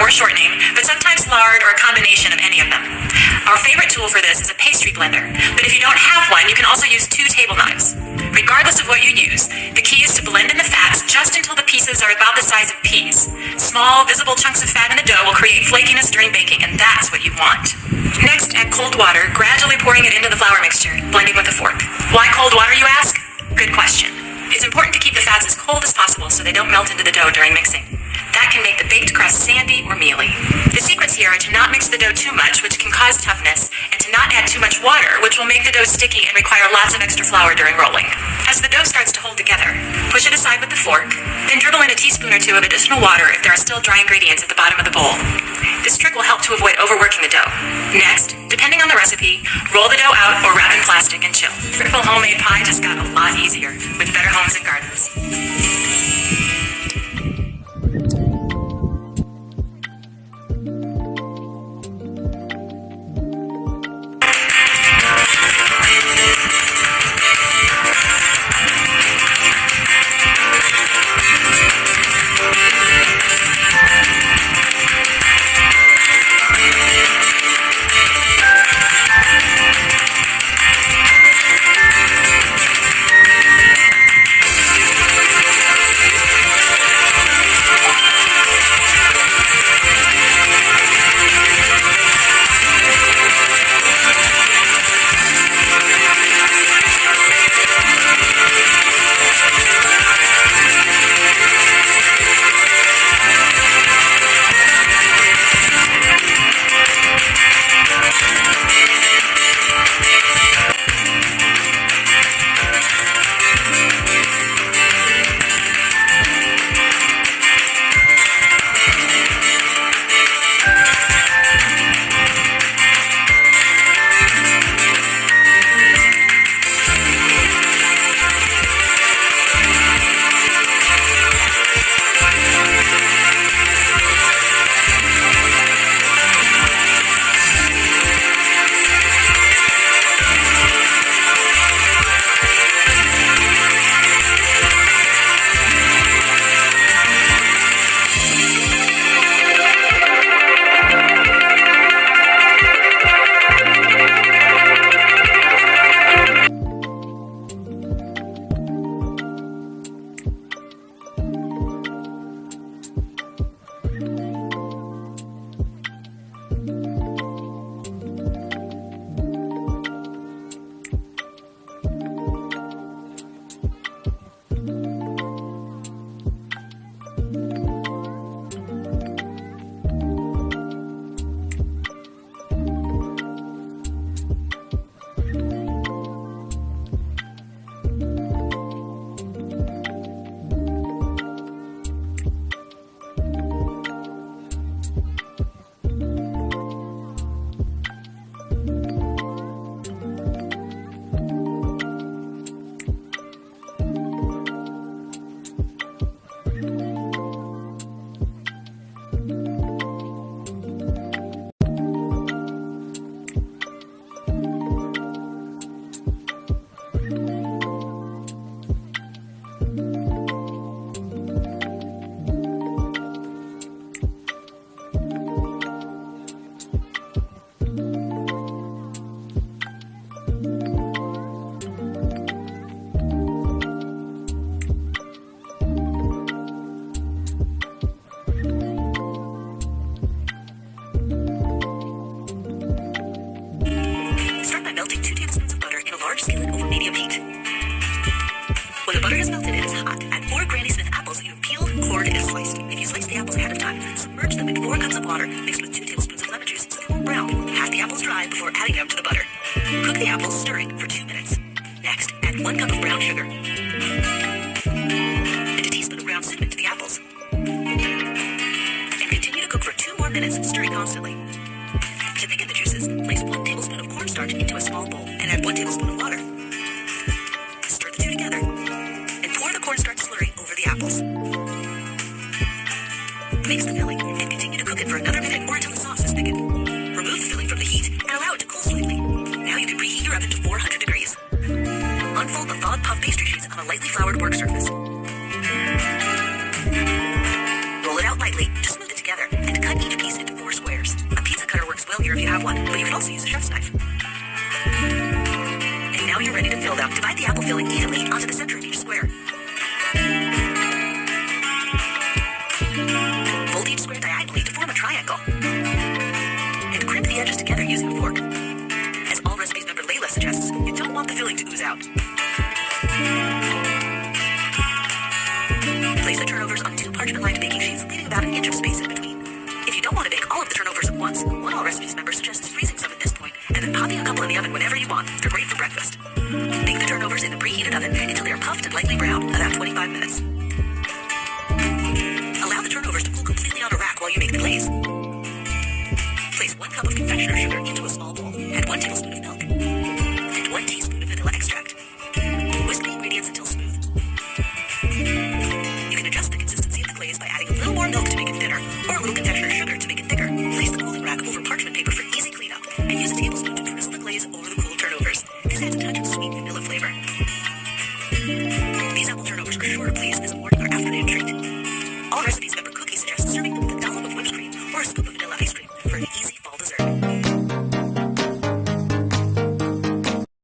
or shortening, but sometimes lard or a combination of any of them. Our favorite tool for this is a pastry blender, but if you don't have one, you can also use 2 table knives. Regardless of what you use, the key is to blend in the fats just until the pieces are about the size of peas. Small, visible chunks of fat in the dough will create flakiness during baking, and that's what you want. Next, add cold water, gradually pouring it into the flour mixture, blending with a fork. Why cold water, you ask? Good question. It's important to keep the fats as cold as possible so they don't melt into the dough during mixing. That can make the baked crust sandy or mealy. The secrets here are to not mix the dough too much, which can cause toughness, and to not add too much water, which will make the dough sticky and require lots of extra flour during rolling. As the dough starts to hold together, push it aside with the fork, then dribble in a teaspoon or 2 of additional water if there are still dry ingredients at the bottom of the bowl. This trick will help to avoid overworking the dough. Next, depending on the recipe, roll the dough out or wrap in plastic and chill. Triple homemade pie just got a lot easier with Better Homes and Gardens. Mix the filling and continue to cook it for another minute or until the sauce is thickened. Remove the filling from the heat and allow it to cool slightly. Now you can preheat your oven to 400 degrees. Unfold the thawed puff pastry sheets on a lightly floured work surface. Roll it out lightly to smooth it together and cut each piece also use a chef's knife. And now you're ready to fill them. Divide the apple filling evenly onto the center of each square. Fold each square diagonally to form a triangle. And crimp the edges together using a fork. As All Recipes member Layla suggests, you don't want the filling to ooze out. Place the turnovers on 2 parchment-lined baking sheets, leaving about an inch of space in between. If you don't want to bake all of the turnovers at once, one All Recipes member suggests freezing some at this point, and then popping a couple in the oven whenever you want. They're great for breakfast. Bake the turnovers in the preheated oven until they are puffed and lightly brown, about 25 minutes. Allow the turnovers to cool completely on a rack while you make the glaze. Place 1 cup of confectioner's sugar into a small bowl. Add 1 tablespoon of milk. And 1 teaspoon of vanilla extract. Whisk the ingredients until smooth. You can adjust the consistency of the glaze by adding a little more milk to make it thinner, or a little confectioner's sugar to make it thicker. Place the cooling rack over parchment paper for easy cleanup, and use a tablespoon to drizzle the glaze over the cool turnovers. This adds a touch of sweet vanilla flavor. These apple turnovers are sure to please this morning or afternoon treat. All Recipes members